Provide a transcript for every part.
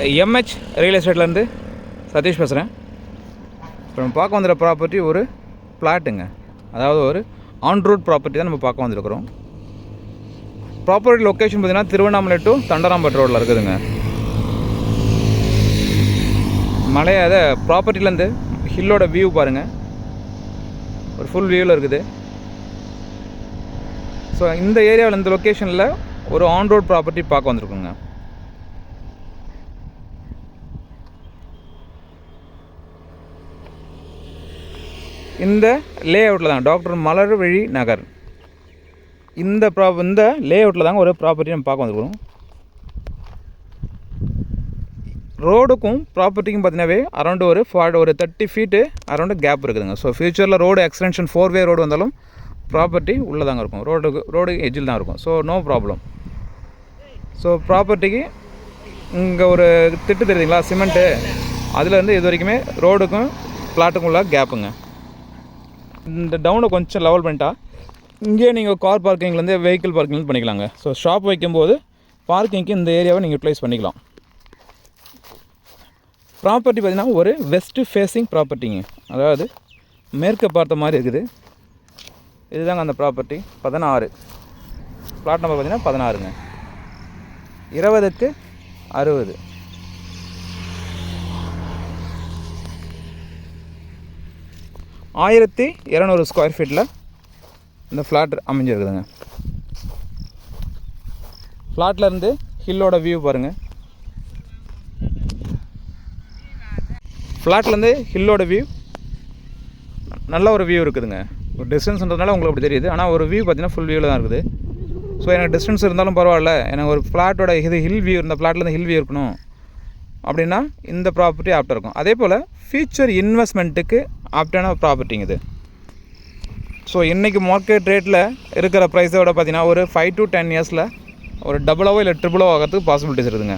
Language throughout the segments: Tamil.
எம்ஹெச் ரியல் எஸ்டேட்லேருந்து சதீஷ் பேசுகிறேன். இப்போ நம்ம பார்க்க வந்துடுற ப்ராப்பர்ட்டி ஒரு ஃப்ளாட்டுங்க. அதாவது ஒரு ஆன் ரோட் ப்ராப்பர்ட்டி தான் நம்ம பார்க்க வந்துருக்குறோம். ப்ராப்பர்ட்டி லொக்கேஷன் பார்த்திங்கன்னா திருவண்ணாமலை டு தண்டராம்பட்டு ரோட்டில் இருக்குதுங்க. அதை ப்ராப்பர்ட்டிலேருந்து ஹில்லோட வியூ பாருங்கள், ஒரு ஃபுல் வியூவில் இருக்குது. ஸோ இந்த ஏரியாவில் இந்த லொக்கேஷனில் ஒரு ஆன் ரோட் ப்ராப்பர்ட்டி பார்க்க வந்திருக்குங்க. இந்த லே அவுட்டில் தான் டாக்டர் மலர்விழி நகர், இந்த லே அவுட்டில் தாங்க ஒரு ப்ராப்பர்ட்டி நம்ம பார்க்க வந்துருக்கோம். ரோடுக்கும் ப்ராப்பர்ட்டிக்கும் பார்த்தீங்கன்னாவே அரௌண்டு ஒரு 30 ஃபீட்டு அரௌண்டு கேப் இருக்குதுங்க. ஸோ ஃப்யூச்சரில் ரோடு எக்ஸ்டென்ஷன் 4-வே ரோடு வந்தாலும் ப்ராப்பர்ட்டி உள்ளே தாங்க இருக்கும், ரோடு எட்ஜில் தான் இருக்கும். So no problem. ஸோ ப்ராப்பர்ட்டிக்கு இங்கே ஒரு திட்டு தெரியுதுங்களா, சிமெண்ட்டு, அதுலேருந்து இது வரைக்குமே ரோடுக்கும் பிளாட்டுக்கும் உள்ள கேப்புங்க. இந்த டவுனை கொஞ்சம் லெவல் பண்ணிட்டா இங்கே நீங்கள் கார் பார்க்கிங்லேருந்து வெஹிக்கிள் பார்க்கிங் பண்ணிக்கலாங்க. ஸோ ஷாப் வைக்கும்போது பார்க்கிங்க்கு இந்த ஏரியாவை நீங்கள் யூட்டிலைஸ் பண்ணிக்கலாம். ப்ராப்பர்ட்டி பார்த்திங்கன்னா ஒரு வெஸ்ட்டு ஃபேஸிங் ப்ராப்பர்ட்டிங்க, அதாவது மேற்க பார்த்த மாதிரி இருக்குது. இதுதாங்க அந்த ப்ராப்பர்ட்டி. 16 பிளாட் நம்பர் பார்த்திங்கன்னா 16ங்க. 20க்கு 60. ஆயிரத்தி 200 ஸ்கொயர் ஃபீட்டில் இந்த ஃப்ளாட் அமைஞ்சிருக்குதுங்க. ஃப்ளாட்லேருந்து ஹில்லோட வியூ பாருங்கள். ஃப்ளாட்லேருந்து ஹில்லோட வியூ நல்ல ஒரு வியூ இருக்குதுங்க. ஒரு டிஸ்டன்ஸ்ன்றதுனால உங்களுக்கு அப்படி தெரியுது, ஆனால் ஒரு வியூ பார்த்திங்கன்னா ஃபுல் வியூவில் தான் இருக்குது. ஸோ எனக்கு டிஸ்டன்ஸ் இருந்தாலும் பரவாயில்ல, எனக்கு ஒரு ஃப்ளாட்டோட இது ஹில் வியூ, இந்த ஃப்ளாட்லேருந்து ஹில் வியூ இருக்கணும் அப்படின்னா இந்த ப்ராப்பர்ட்டி ஆப்டாக இருக்கும். அதே போல் ஃபியூச்சர் இன்வெஸ்ட்மெண்ட்டுக்கு ஆப்டான ப்ராப்பர்ட்டிங்க இது. ஸோ இன்றைக்கி மார்க்கெட் ரேட்டில் இருக்கிற ப்ரைஸோட பார்த்திங்கன்னா ஒரு 5 to 10 இயர்ஸில் ஒரு டபுளாவோ இல்லை ட்ரிபிளோ ஆகிறதுக்கு பாசிபிலிட்டிஸ் இருக்குதுங்க.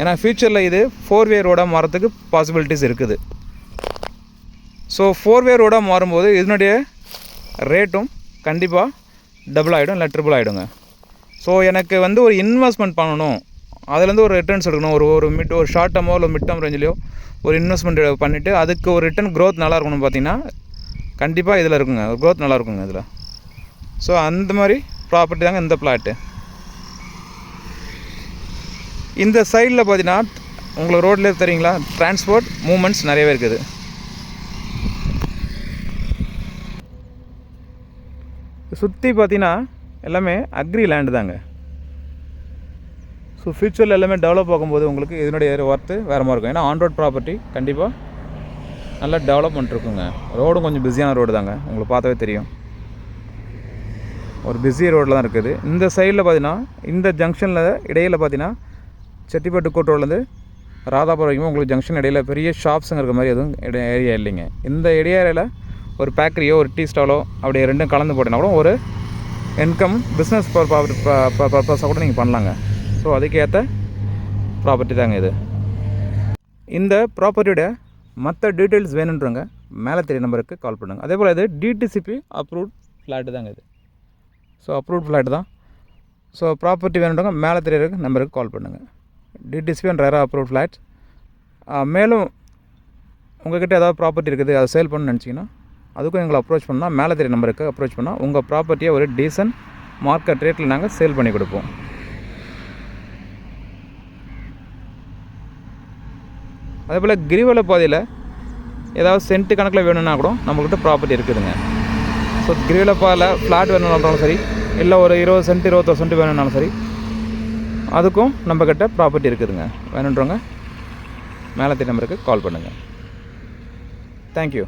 ஏன்னா ஃப்யூச்சரில் இது 4-வே ரோடாக மாறத்துக்கு பாசிபிலிட்டிஸ் இருக்குது. ஸோ 4-வே ரோடாக மாறும்போது இதனுடைய ரேட்டும் கண்டிப்பாக டபுள் ஆகிடும், இல்லை ட்ரிபிள் ஆகிடுங்க. ஸோ எனக்கு ஒரு இன்வெஸ்ட்மெண்ட் பண்ணணும், அதுலேருந்து ஒரு ரிட்டர்ன்ஸ் எடுக்கணும், ஒரு ஷார்ட் டேர்மோ இல்லை மிட் டேர்ம் ரேஞ்சிலையோ ஒரு இன்வெஸ்ட்மெண்ட் பண்ணிவிட்டு அதுக்கு ஒரு ரிட்டர்ன் க்ரோத் நல்லா இருக்கணும்னு பார்த்தீங்கன்னா கண்டிப்பாக இதில் இருக்குங்க, க்ரோத் நல்லா இருக்குங்க இதில். ஸோ அந்த மாதிரி ப்ராப்பர்ட்டி தாங்க இந்த பிளாட்டு. இந்த சைடில் பார்த்தீங்கன்னா உங்களுக்கு ரோட்லேயே தெரியுங்களா, டிரான்ஸ்போர்ட் மூமெண்ட்ஸ் நிறையவே இருக்குது. சுற்றி பார்த்தீங்கன்னா எல்லாமே அக்ரி லேண்டு தாங்க. ஸோ ஃப்யூச்சரில் எல்லாமே டெவலப் ஆகும்போது உங்களுக்கு இதனுடைய ஒர்த்து வேறு மாதிரி இருக்கும். ஏன்னா ஆன் ரோட் ப்ராப்பர்ட்டி கண்டிப்பாக நல்லா டெவலப்மெண்ட் இருக்குங்க. ரோடும் கொஞ்சம் பிஸியான ரோடு தாங்க, உங்களுக்கு பார்த்தாவே தெரியும், ஒரு பிஸி ரோடில் தான் இருக்குது. இந்த சைடில் பார்த்தீங்கன்னா இந்த ஜங்ஷனில் இடையில் பார்த்தீங்கன்னா செட்டிப்பட்டு கோட் ரோட்லேருந்து ராதாபுரம் வரைக்கும் உங்களுக்கு ஜங்ஷன் இடையில் பெரிய ஷாப்ஸுங்க இருக்க மாதிரி எதுவும் ஏரியா இல்லைங்க. இந்த ஏரியாவில் ஒரு பேக்கரியோ ஒரு டீ ஸ்டாலோ அப்படி ரெண்டும் கலந்து போட்டிங்கன்னா கூட ஒரு இன்கம் பிஸ்னஸ் பர்பஸாக கூட நீங்கள் பண்ணலாங்க. ஸோ அதுக்கேற்ற ப்ராப்பர்ட்டி தாங்க இது. இந்த ப்ராப்பர்ட்டியோட மற்ற டீட்டெயில்ஸ் வேணுன்றவங்க மேலே தெரிய நம்பருக்கு கால் பண்ணுங்கள். அதே போல் இது டிடிசிபி அப்ரூவ்ட் ஃப்ளாட்டு தாங்க இது. ஸோ அப்ரூவ்ட் ஃப்ளாட்டு தான். ஸோ ப்ராப்பர்ட்டி வேணுன்றவங்க மேலே தெரிய நம்பருக்கு கால் பண்ணுங்கள். டிடிசிபி அண்ட் ரேரா அப்ரூவ்ட் ஃப்ளாட். மேலும் உங்கள்கிட்ட ஏதாவது ப்ராப்பர்ட்டி இருக்குது, அதை சேல் பண்ணணும்னு நினச்சிங்கன்னா அதுக்கும் எங்களை அப்ரோச் பண்ணால் மேலே தெரிய நம்பருக்கு அப்ரோச் பண்ணால் உங்கள் ப்ராப்பர்ட்டியை ஒரு டீசன்ட் மார்க்கெட் ரேட்டில் நாங்கள் சேல் பண்ணி கொடுப்போம். அதே போல் கிரிவல பாதையில் ஏதாவது சென்ட்டு கணக்கில் வேணும்னா கூட நம்மக்கிட்ட ப்ராப்பர்ட்டி இருக்குதுங்க. ஸோ கிரிவல பாதையில் ஃப்ளாட் வேணும்னாலும் சரி, இல்லை ஒரு 20 சென்ட் 21 சென்ட் வேணும்னாலும் சரி, அதுக்கும் நம்மக்கிட்ட ப்ராப்பர்ட்டி இருக்குதுங்க. வேணுன்றவங்க மேலே தெரிய நம்பருக்கு கால் பண்ணுங்கள். தேங்க்யூ.